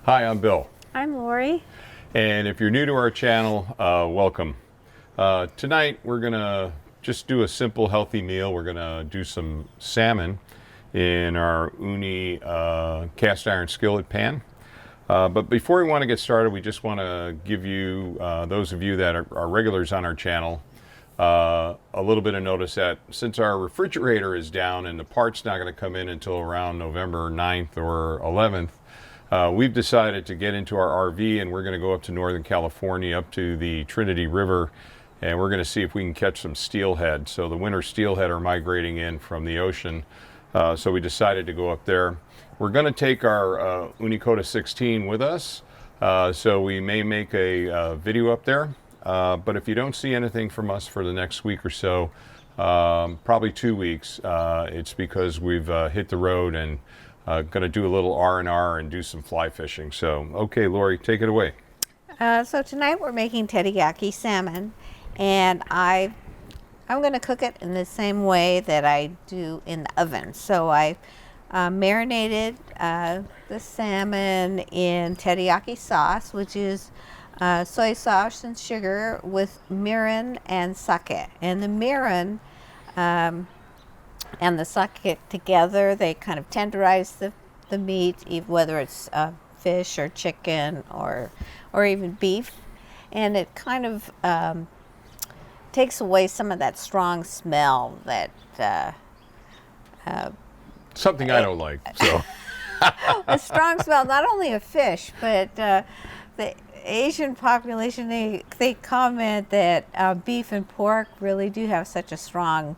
Hi, I'm Bill. I'm Lori. And if you're new to our channel, welcome. Tonight we're gonna just do a simple healthy meal. We're gonna do some salmon in our Ooni cast iron skillet pan. But before we want to get started, we just want to give you, those of you that are regulars on our channel, a little bit of notice that since our refrigerator is down and the part's not going to come in until around November 9th or 11th, we've decided to get into our RV and we're going to go up to Northern California, up to the Trinity River, and we're going to see if we can catch some steelhead. So the winter steelhead are migrating in from the ocean, so we decided to go up there. We're going to take our Ooni Koda 16 with us, so we may make a video up there. But if you don't see anything from us for the next week or so, probably 2 weeks, it's because we've hit the road and going to do a little R&R and do some fly fishing. So, okay, Lori, take it away. So tonight we're making teriyaki salmon, and I'm going to cook it in the same way that I do in the oven. So I marinated the salmon in teriyaki sauce, which is soy sauce and sugar with mirin and sake. And the mirin and the sake together, they kind of tenderize the meat, whether it's fish or chicken or even beef. And it kind of takes away some of that strong smell that Something I don't like, so. a strong smell, not only of fish, but the Asian population, they comment that beef and pork really do have such a strong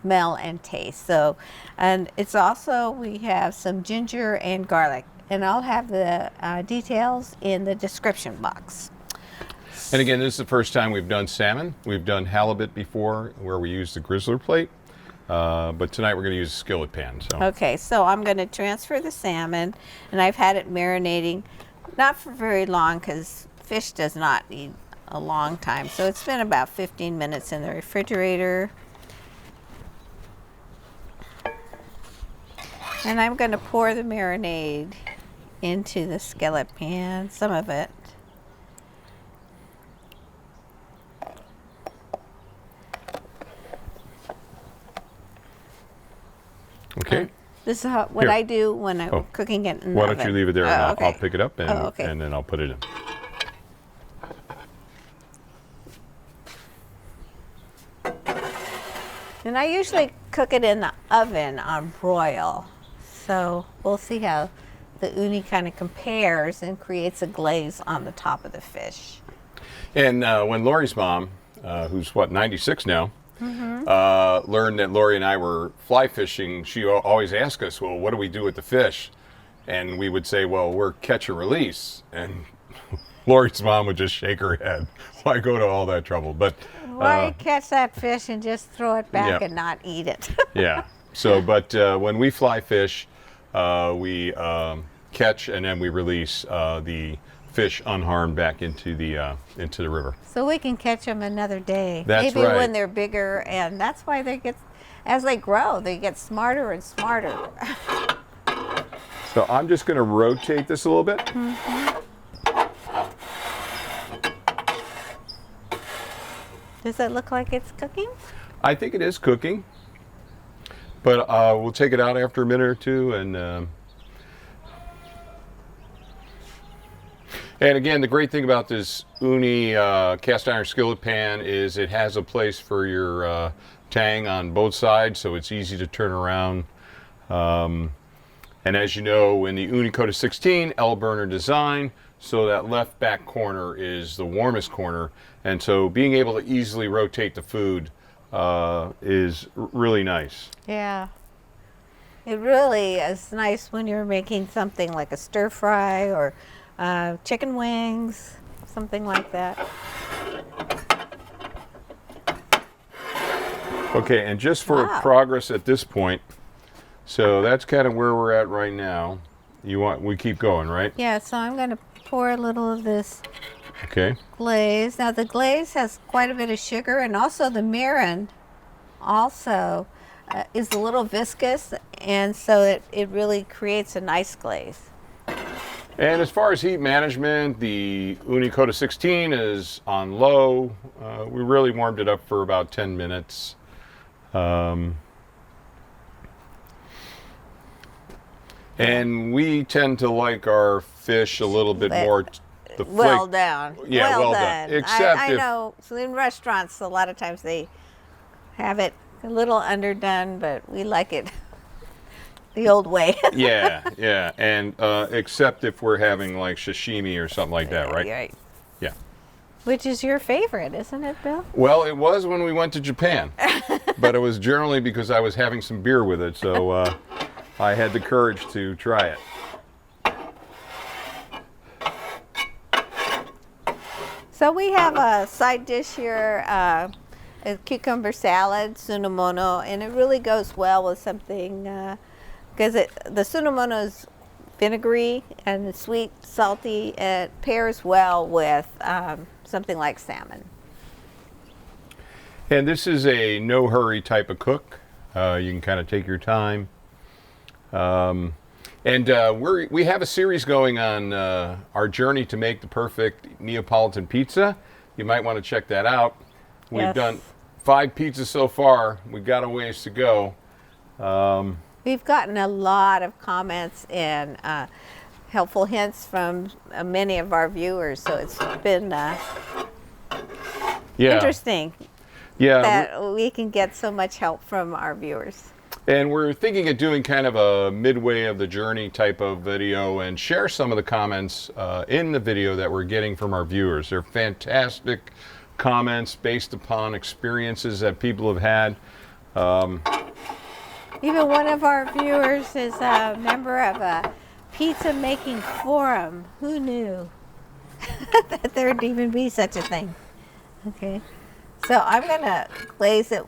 smell and taste. So, and it's also, we have some ginger and garlic, and I'll have the details in the description box. And again, this is the first time we've done salmon. We've done halibut before where we use the grizzler plate, but tonight we're going to use a skillet pan. So. Okay, so I'm going to transfer the salmon, and I've had it marinating not for very long because fish does not need a long time. So it's been about 15 minutes in the refrigerator. And I'm going to pour the marinade into the skillet pan, some of it. Okay. This is what I do when I'm cooking it in the oven. Why don't you leave it there and okay. I'll pick it up and, okay. and then I'll put it in. And I usually cook it in the oven on broil. So we'll see how the uni kind of compares and creates a glaze on the top of the fish. And when Lori's mom, who's 96 now, learned that Lori and I were fly fishing, she always asked us, well, what do we do with the fish? And we would say, well, we're catch and release. And Lori's mom would just shake her head. Why go to all that trouble? But why catch that fish and just throw it back and not eat it? Yeah. So, but when we fly fish, we catch and then we release the fish unharmed back into the river. So we can catch them another day. That's Maybe right. when they're bigger, and that's why they get, as they grow, they get smarter and smarter. So I'm just going to rotate this a little bit. Does it look like it's cooking? I think it is cooking, but we'll take it out after a minute or two. And again, the great thing about this Ooni cast iron skillet pan is it has a place for your tang on both sides, so it's easy to turn around. And as you know, in the Ooni Koda 16 L burner design, so that left back corner is the warmest corner, and so being able to easily rotate the food is really nice. Yeah. It really is nice when you're making something like a stir fry or chicken wings, something like that. Okay, and just for progress at this point, so that's kind of where we're at right now. We keep going, right? Yeah, so I'm going to pour a little of this Okay. glaze. Now the glaze has quite a bit of sugar, and also the mirin also is a little viscous, and so it really creates a nice glaze. And as far as heat management, the Ooni Koda 16 is on low. We really warmed it up for about 10 minutes. And we tend to like our fish a little bit more. The well flake, done. Yeah, well done. done. Except I if, know. So in restaurants, a lot of times they have it a little underdone, but we like it the old way. yeah. And except if we're having like sashimi or something like that, right? Right. Yeah. Which is your favorite, isn't it, Bill? Well, it was when we went to Japan, but it was generally because I was having some beer with it, so I had the courage to try it. So we have a side dish here, a cucumber salad, sunomono, and it really goes well with something because the sunomono is vinegary and it's sweet, salty. It pairs well with something like salmon. And this is a no hurry type of cook. You can kind of take your time. We have a series going on our journey to make the perfect Neapolitan pizza. You might want to check that out. We've Yes. done 5 pizzas so far. We've got a ways to go. We've gotten a lot of comments and helpful hints from many of our viewers, so it's been interesting that we can get so much help from our viewers. And we're thinking of doing kind of a midway of the journey type of video and share some of the comments in the video that we're getting from our viewers. They're fantastic comments based upon experiences that people have had. Even one of our viewers is a member of a pizza making forum. Who knew that there'd even be such a thing? Okay, so I'm gonna glaze it.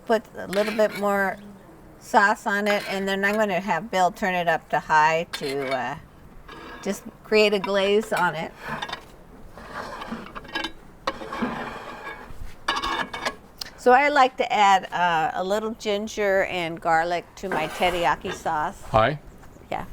Put a little bit more sauce on it, and then I'm going to have Bill turn it up to high to just create a glaze on it. So I like to add a little ginger and garlic to my teriyaki sauce. Hi. Yeah.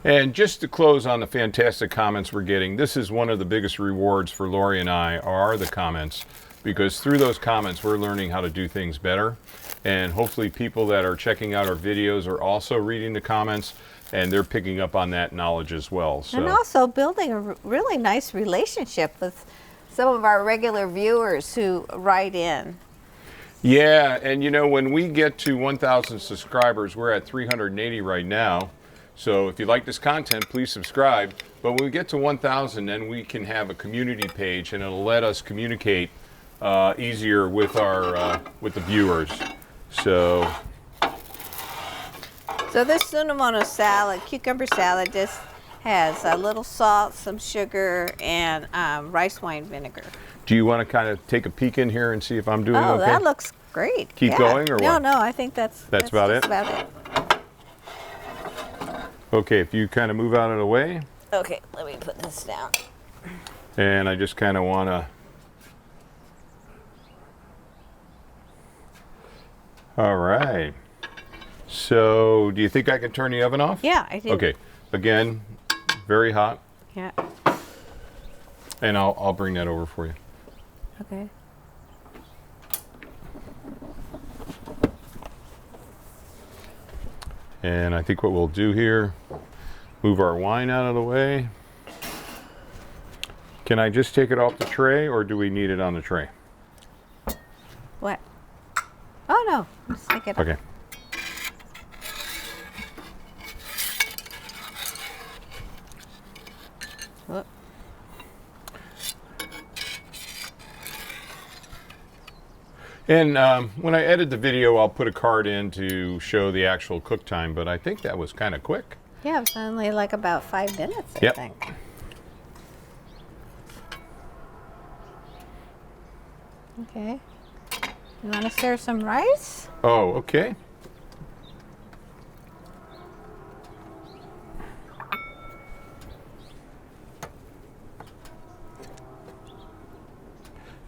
And just to close on the fantastic comments we're getting, this is one of the biggest rewards for Lori and I are the comments. Because through those comments, we're learning how to do things better. And hopefully people that are checking out our videos are also reading the comments and they're picking up on that knowledge as well. So. And also building a really nice relationship with some of our regular viewers who write in. Yeah, and you know, when we get to 1,000 subscribers, we're at 380 right now. So if you like this content, please subscribe. But when we get to 1,000, then we can have a community page and it'll let us communicate easier with our with the viewers. So this sunomono salad, cucumber salad, just has a little salt, some sugar, and rice wine vinegar. do you want to kind of take a peek in here and see if I'm doing Oh, okay? that looks great. Keep going or what? No, I think that's about just it? about it. Okay, if you kind of move out of the way. Okay, let me put this down. And I just kind of want to. All right. So, do you think I can turn the oven off? Yeah, I do. Okay. Again, very hot. Yeah. And I'll bring that over for you. Okay. And I think what we'll do here, move our wine out of the way. Can I just take it off the tray or do we need it on the tray? What? Oh no, just take it. Okay. Whoop. And when I edit the video, I'll put a card in to show the actual cook time, but I think that was kind of quick. Yeah, it's only like about 5 minutes, I Yep. think. Okay. You want to serve some rice? Oh, okay.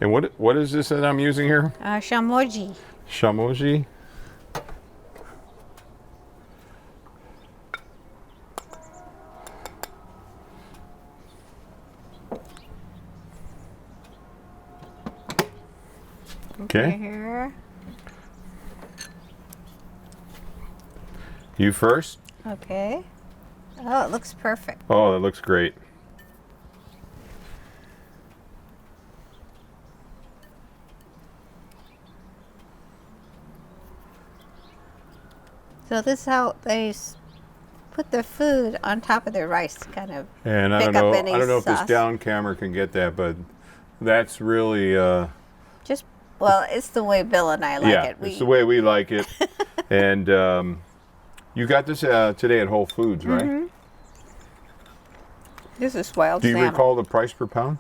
And what is this that I'm using here? Shamoji. Shamoji. Okay. Here. You first? Okay. Oh, it looks perfect. Oh, that looks great. So this is how they put their food on top of their rice, kind of. And I pick don't know, up any I don't know if this sauce. down camera can get that, but that's really, Just, well, it's the way Bill and I like yeah, it. it's the way we like it. And you got this today at Whole Foods, right? Mm-hmm. This is wild Do you salmon. recall the price per pound?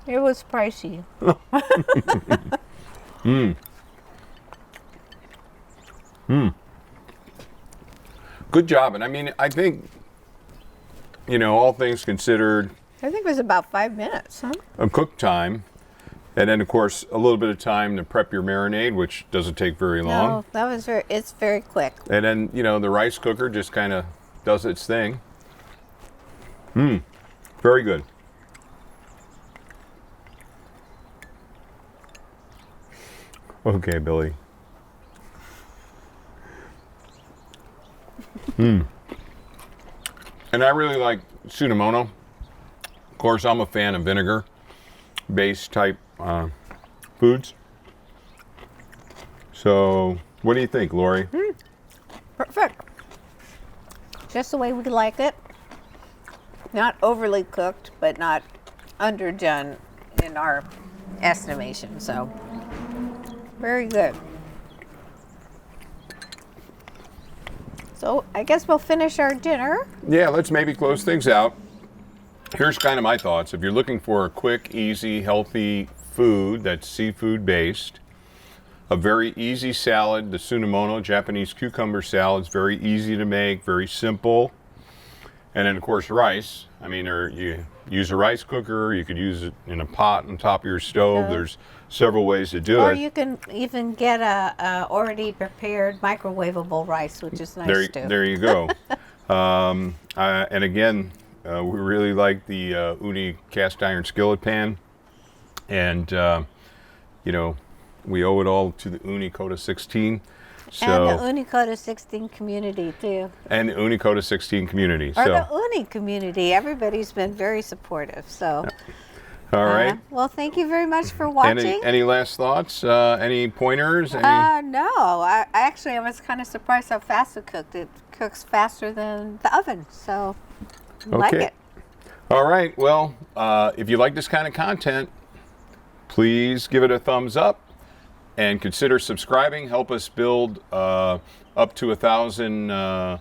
It was pricey. Good job. And I mean, I think, you know, all things considered, I think it was about 5 minutes, huh? a cook time, and then of course a little bit of time to prep your marinade, which doesn't take very long. No, that was it's very quick. And then, you know, the rice cooker just kind of does its thing. Very good. Okay, Billy. And I really like Tsunamono. Of course, I'm a fan of vinegar-based type foods. So, what do you think, Lori? Perfect. Just the way we like it. Not overly cooked, but not underdone in our estimation. So, very good. So, I guess we'll finish our dinner. Yeah, let's maybe close things out. Here's kind of my thoughts. If you're looking for a quick, easy, healthy food that's seafood-based, a very easy salad, the Tsunamono Japanese cucumber salad is very easy to make, very simple. And then, of course, rice. I mean, or you use a rice cooker, you could use it in a pot on top of your stove. Yeah. There's several ways to do Or it. you can even get a already prepared microwavable rice, which is nice too. There you go. And again, we really like the Ooni cast iron skillet pan. And, you know, we owe it all to the Ooni Koda 16. So, and the Ooni Koda 16 community too. And the Ooni Koda 16 community. Or So, the Ooni community. Everybo's been very supportive. So, all right. well, thank you very much for watching. Any last thoughts? Any pointers? Any? No. I was kind of surprised how fast it cooked. It cooks faster than the oven. So, I like it. All right. Well, if you like this kind of content, please give it a thumbs up and consider subscribing. Help us build up to 1,000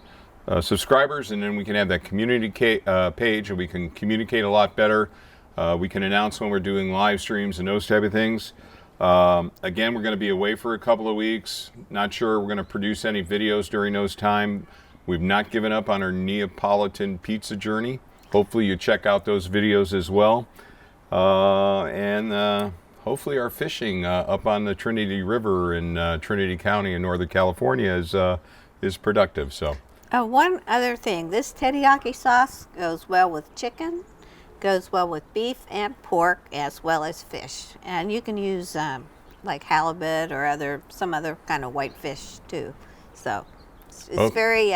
subscribers, and then we can have that community page, and we can communicate a lot better. We can announce when we're doing live streams and those type of things. Again, we're going to be away for a couple of weeks. Not sure we're going to produce any videos during those time. We've not given up on our Neapolitan pizza journey. Hopefully you check out those videos as well. And hopefully our fishing up on the Trinity River in Trinity County in Northern California is productive. So. One other thing. This teriyaki sauce goes well with chicken, goes well with beef and pork, as well as fish. And you can use like halibut or some other kind of white fish too. So it's very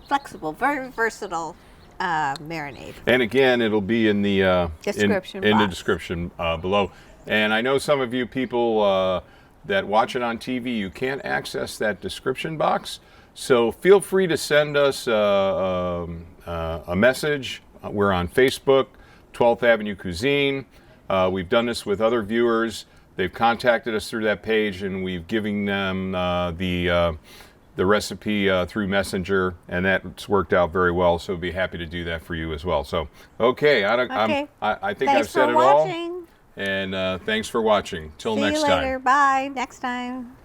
flexible, very versatile marinade. And again, it'll be in the description in the box. description below. And I know some of you people that watch it on TV, you can't access that description box. So feel free to send us a message. We're on Facebook, 12th Avenue Cuisine. We've done this with other viewers. They've contacted us through that page, and we've given them the recipe through Messenger, and that's worked out very well. So we'd be happy to do that for you as well. So, okay, I think I've said it all. Thanks for watching. And thanks for watching. Till See next you time. later. Bye. Next time.